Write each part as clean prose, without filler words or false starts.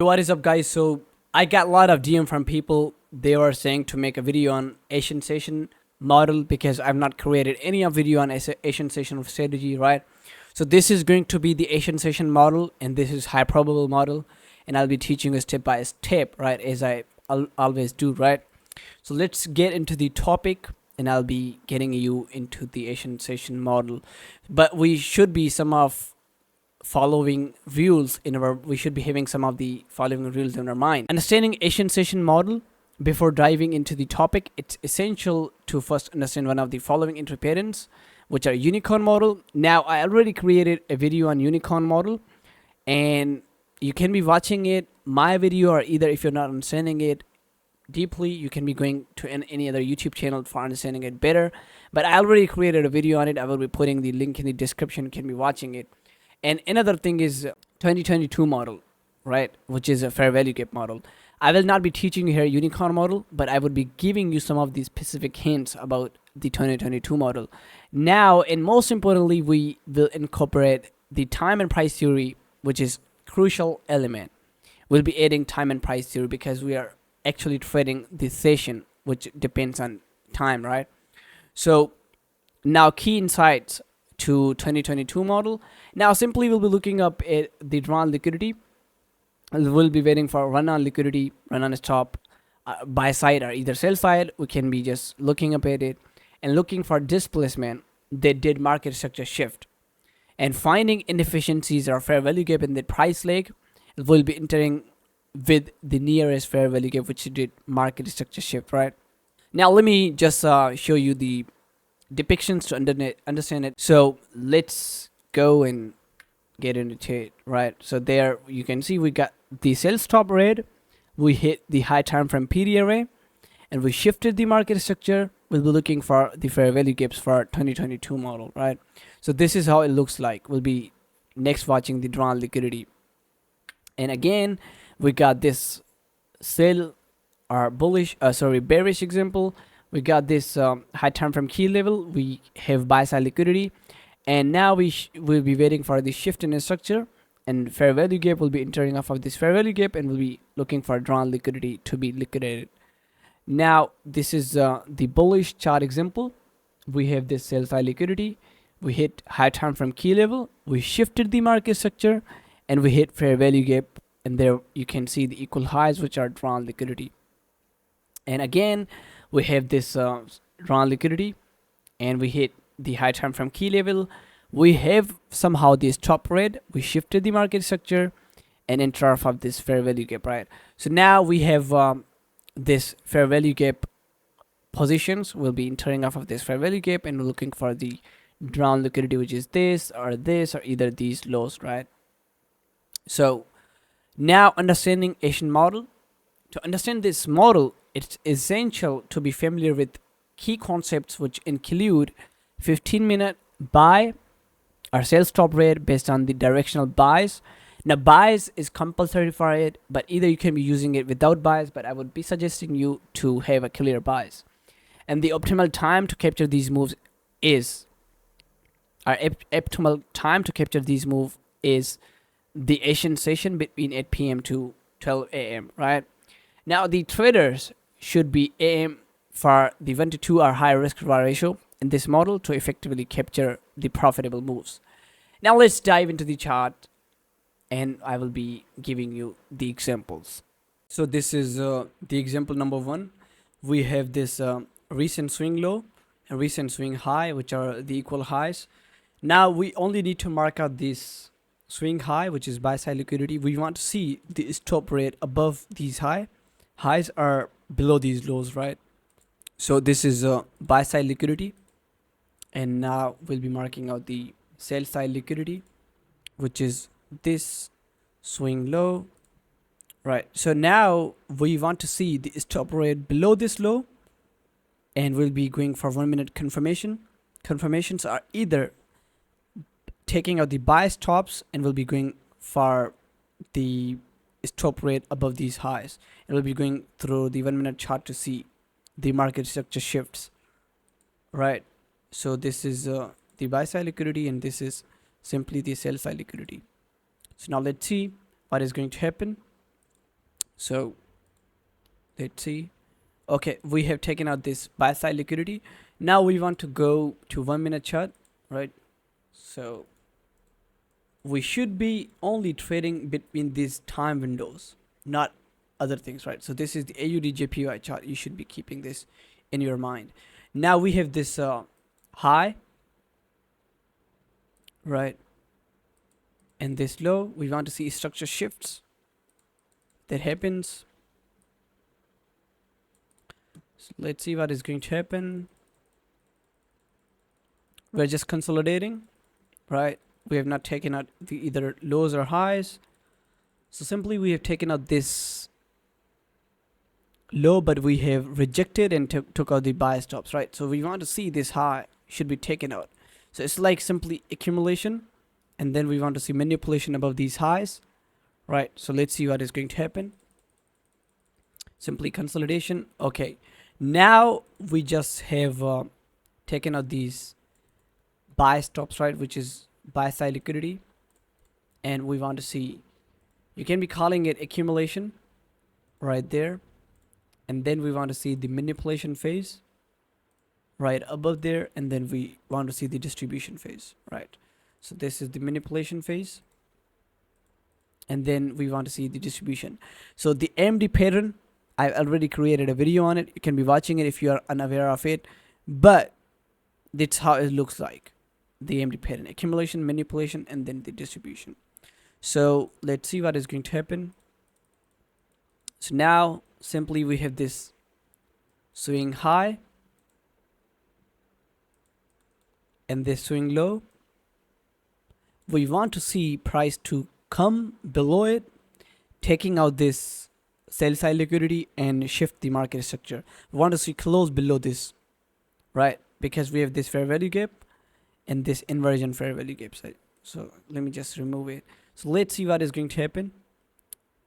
What is up, guys? So I got a lot of DM from people. They were saying to make a video on Asian session model because I've not created any of video on Asian session strategy, right? So this is going to be the Asian session model, and this is high probable model, and I'll be teaching you step by step, right, as I always do, right? So let's get into the topic, and I'll be getting you into the Asian session model. But we should be some of following rules in our we should be having some of the following rules in our mind. Understanding Asian session model. Before diving into the topic, it's essential to first understand one of the following interpreters, which are unicorn model. Now I already created a video on unicorn model, and you can be watching it my video, or either if you're not understanding it deeply, you can be going to any other YouTube channel for understanding it better. But I already created a video on it. I will be putting the link in the description. You can be watching it. And another thing is 2022 model, right, which is a fair value gap model. I will not be teaching you here unicorn model, but I would be giving you some of these specific hints about the 2022 model. Now, and most importantly, we will incorporate the time and price theory, which is crucial element. We'll be adding time and price theory because we are actually trading the session, which depends on time, right? So now key insights to 2022 model. Now simply we'll be looking up at the drawn liquidity. We'll be waiting for run on liquidity, run on stop, buy side or either sell side. We can be just looking up at it and looking for displacement that did market structure shift, and finding inefficiencies or fair value gap in the price leg. We'll be entering with the nearest fair value gap which did market structure shift, right? Now let me just show you the depictions to understand it. So let's go and get into it, right? So there you can see we got the sell stop red, we hit the high time frame PD array, and we shifted the market structure. We'll be looking for the fair value gaps for 2022 model, right? So this is how it looks like. We'll be next watching the drawn liquidity, and again we got this sell or bearish example. We got this high time frame key level. We have buy side liquidity, and now will be waiting for the shift in the structure, and fair value gap will be entering off of this fair value gap, and we'll be looking for drawn liquidity to be liquidated. Now this is the bullish chart example. We have this sell side liquidity. We hit high time frame key level. We shifted the market structure, and we hit fair value gap, and there you can see the equal highs which are drawn liquidity. And again we have this drawn liquidity, and we hit the high time frame key level. We have somehow this top red. We shifted the market structure and enter off of this fair value gap, right? So now we have this fair value gap positions. We'll be entering off of this fair value gap, and we're looking for the drawn liquidity, which is this or either these lows, right? So now understanding Asian model. To understand this model, it's essential to be familiar with key concepts which include 15-minute buy or sell stop rate based on the directional buys. Now buys is compulsory for it, but either you can be using it without buys, but I would be suggesting you to have a clear buys. And the optimal time to capture these moves is the Asian session between 8 p.m. to 12 a.m., right? Now the traders should be aim for the 1 to 2 or higher risk reward ratio in this model to effectively capture the profitable moves. Now let's dive into the chart, and I will be giving you the examples. So this is the example number 1. We have this recent swing low and recent swing high, which are the equal highs. Now we only need to mark out this swing high, which is buy side liquidity. We want to see the stop rate above these highs are below these lows, right? So this is buy side liquidity, and now we'll be marking out the sell side liquidity, which is this swing low, right? So now we want to see the stop rate below this low, and we'll be going for 1 minute confirmation. Confirmations are either taking out the buy stops, and we'll be going for the stop rate above these highs, and we'll be going through the 1 minute chart to see the market structure shifts, right? So this is the buy side liquidity, and this is simply the sell side liquidity. So now let's see what is going to happen. So let's see. Okay, we have taken out this buy side liquidity. Now we want to go to 1 minute chart, right? So we should be only trading between these time windows, not other things, right? So this is the AUD JPY chart. You should be keeping this in your mind. Now we have this high, right? And this low. We want to see structure shifts that happens. So let's see what is going to happen. We're just consolidating, right? We have not taken out the either lows or highs. So simply we have taken out this low, but we have rejected and took out the buy stops, right? So we want to see this high should be taken out. So it's like simply accumulation, and then we want to see manipulation above these highs, right? So let's see what is going to happen. Simply consolidation. Okay, now we just have taken out these buy stops, right, which is buy side liquidity, and we want to see, you can be calling it accumulation right there, and then we want to see the manipulation phase right above there, and then we want to see the distribution phase, right? So this is the manipulation phase, and then we want to see the distribution. So the AMD pattern, I've already created a video on it. You can be watching it if you are unaware of it, but that's how it looks like. The AMD pattern: accumulation, manipulation, and then the distribution. So let's see what is going to happen. So now simply we have this swing high and this swing low. We want to see price to come below it, taking out this sell side liquidity and shift the market structure. We want to see close below this, right? Because we have this fair value gap and this inversion fair value gap side. So let me just remove it. So let's see what is going to happen.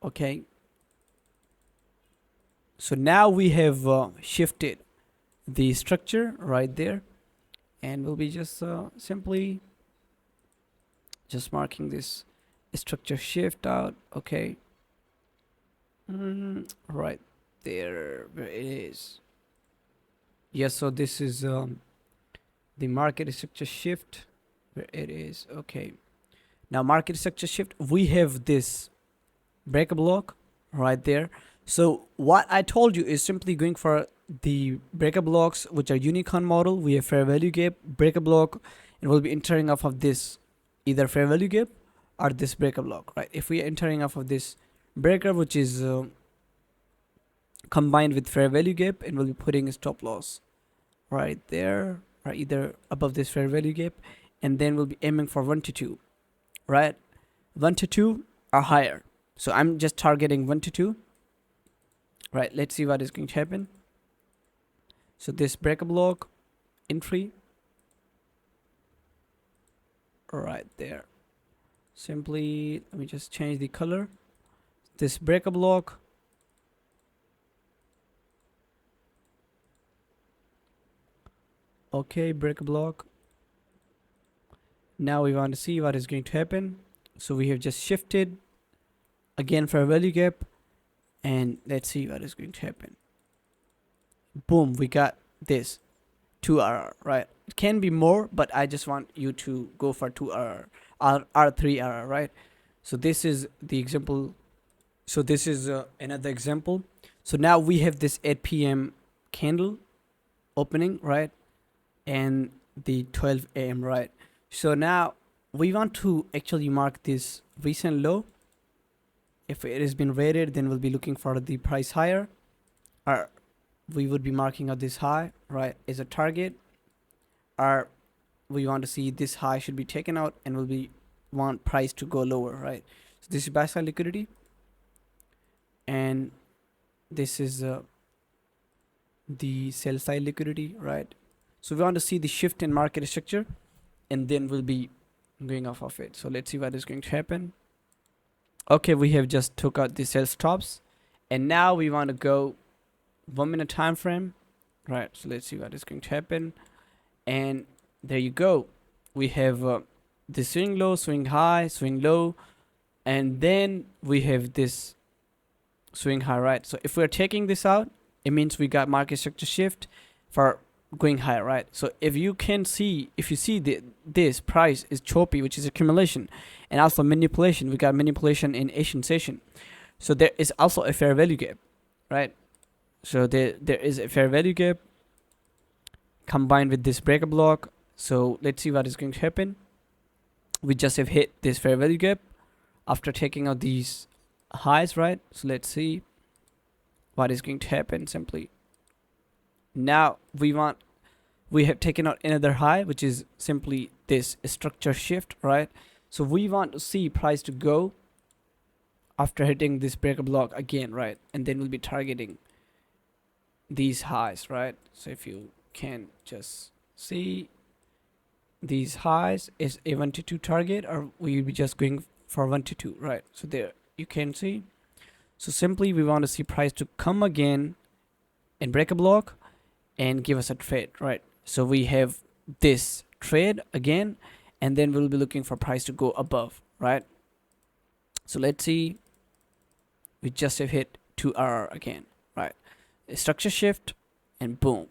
Okay. So now we have shifted the structure right there, and we'll be just simply just marking this structure shift out. Okay. Right there, where it is. Yes, so this is the market structure shift where it is. Okay, now market structure shift, we have this breaker block right there. So what I told you is simply going for the breaker blocks which are unicorn model. We have fair value gap, breaker block, and we'll be entering off of this either fair value gap or this breaker block, right? If we are entering off of this breaker, which is combined with fair value gap, and we'll be putting a stop loss right there, or either above this fair value gap, and then we'll be aiming for 1 to 2, right? 1 to 2 or higher. So I'm just targeting 1 to 2, right? Let's see what is going to happen. So this breaker block entry right there. Simply let me just change the color. This breaker block, okay, breaker block. Now we want to see what is going to happen. So we have just shifted again for a value gap, and let's see what is going to happen. Boom, we got this 2RR, right? It can be more, but I just want you to go for 2RR or R3RR, right? So this is the example. So this is another example. So now we have this 8 p.m. candle opening, right? And the 12 a.m., right? So now we want to actually mark this recent low. If it has been rated, then we'll be looking for the price higher, or we would be marking out this high, right, as a target, or we want to see this high should be taken out, and we'll be want price to go lower, right? So this is buy side liquidity, and this is the sell side liquidity, right? So we want to see the shift in market structure, and then we'll be going off of it. So let's see what is going to happen. Okay, we have just took out the sell stops, and now we want to go 1 minute time frame, right? So let's see what is going to happen. And there you go, we have the swing low, swing high, swing low, and then we have this swing high, right? So if we're taking this out, it means we got market structure shift for going higher, right? So if you see this price is choppy, which is accumulation, and also manipulation, we got manipulation in Asian session. So there is also a fair value gap, right? So there is a fair value gap combined with this breaker block. So let's see what is going to happen. We just have hit this fair value gap after taking out these highs, right? So let's see what is going to happen. Simply now we have taken out another high, which is simply this structure shift, right? So we want to see price to go after hitting this breaker block again, right? And then we'll be targeting these highs, right? So if you can just see these highs is a 1 to 2 target, or we'll be just going for 1 to 2, right? So there you can see. So simply we want to see price to come again and break a block and give us a trade, right? So we have this trade again, and then we'll be looking for price to go above, right? So let's see. We just have hit 2R again, right? A structure shift, and boom,